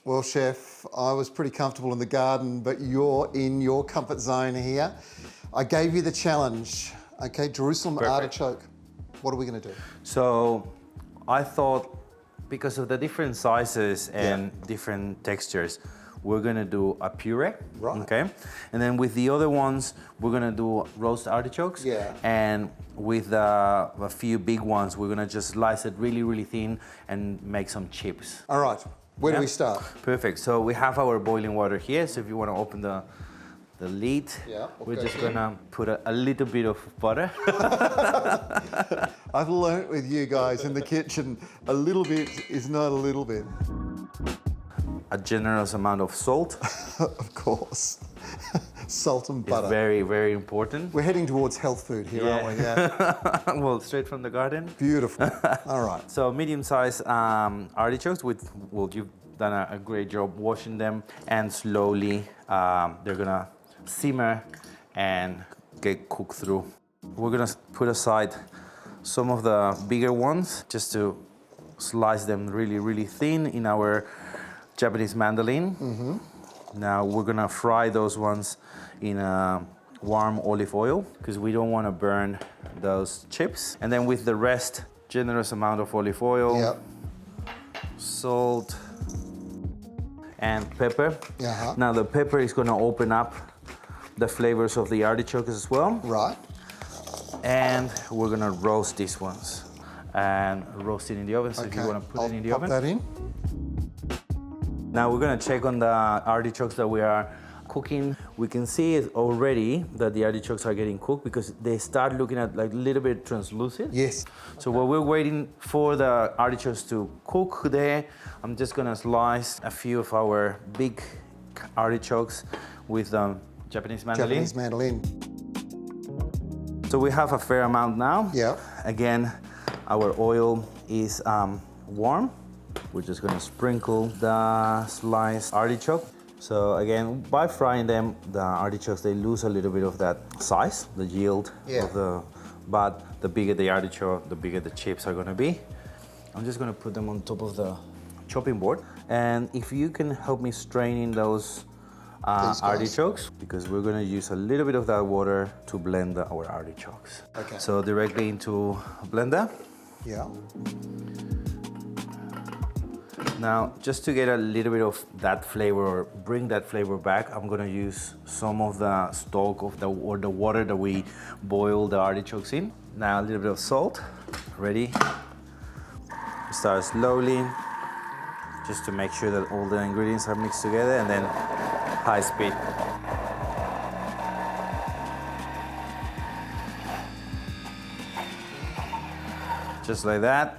Well, Chef, I was pretty comfortable in the garden, but you're in your comfort zone here. I gave you the challenge, okay? Jeruselem Artichoke. What are we going to do? So I thought, because of the different sizes and different textures, we're gonna do a puree, okay? And then with the other ones, we're gonna do roast artichokes. Yeah. And with a few big ones, we're gonna just slice it really, really thin and make some chips. All right, where do we start? Perfect, so we have our boiling water here, so if you wanna open the lid, we're just gonna put a little bit of butter. I've learnt with you guys in the kitchen, a little bit is not a little bit. A generous amount of salt. Of course. Salt and butter. It's very, very important. We're heading towards health food here, aren't we? Yeah. Well, straight from the garden. Beautiful. All right. So medium-sized artichokes you've done a great job washing them, and slowly they're gonna simmer and get cooked through. We're gonna put aside some of the bigger ones just to slice them really, really thin in our Japanese mandolin. Now we're gonna fry those ones in warm olive oil because we don't want to burn those chips. And then with the rest, generous amount of olive oil, salt, and pepper. Now the pepper is gonna open up the flavors of the artichokes as well. Right. And we're gonna roast these ones and roast it in the oven. So if you wanna put it in the oven. Pop that in. Now we're gonna check on the artichokes that we are cooking. We can see it already that the artichokes are getting cooked because they start looking at like a little bit translucent. Yes. So while we're waiting for the artichokes to cook there, I'm just gonna slice a few of our big artichokes with Japanese mandolin. Japanese mandolin. So we have a fair amount now. Yeah. Again, our oil is warm. We're just gonna sprinkle the sliced artichoke. So again, by frying them, the artichokes, they lose a little bit of that size, the yield but the bigger the artichoke, the bigger the chips are gonna be. I'm just gonna put them on top of the chopping board. And if you can help me strain in those artichokes, because we're gonna use a little bit of that water to blend our artichokes. Okay. So directly into a blender. Yeah. Now, just to get a little bit of that flavor, or bring that flavor back, I'm gonna use some of the stock of the water that we boiled the artichokes in. Now, a little bit of salt, ready. Start slowly, just to make sure that all the ingredients are mixed together, and then high speed. Just like that.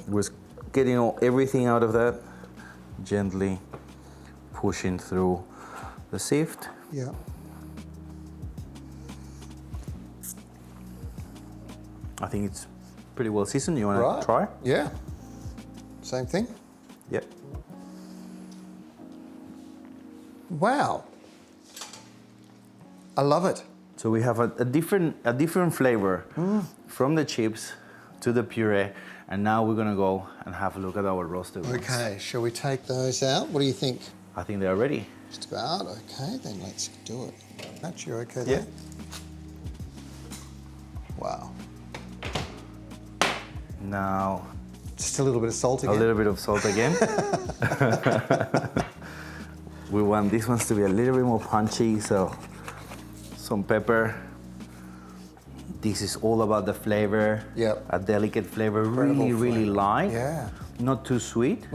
We're getting everything out of that, gently pushing through the sieve. Yeah. I think it's pretty well seasoned. You want to try? Yeah. Same thing? Yep. Wow. I love it. So we have a different flavor from the chips to the puree, and now we're gonna go and have a look at our roasted ones. Okay, shall we take those out? What do you think? I think they're ready. Just about. Okay, then let's do it. Matt, you're okay Yeah. there? Wow. Now, Just a little bit of salt again. a little bit of salt again. We want these ones to be a little bit more punchy, so some pepper. This is all about the flavor. Yep. A delicate flavor, Incredible really flavor. light. Yeah. Not too sweet.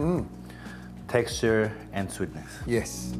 Texture and sweetness. Yes.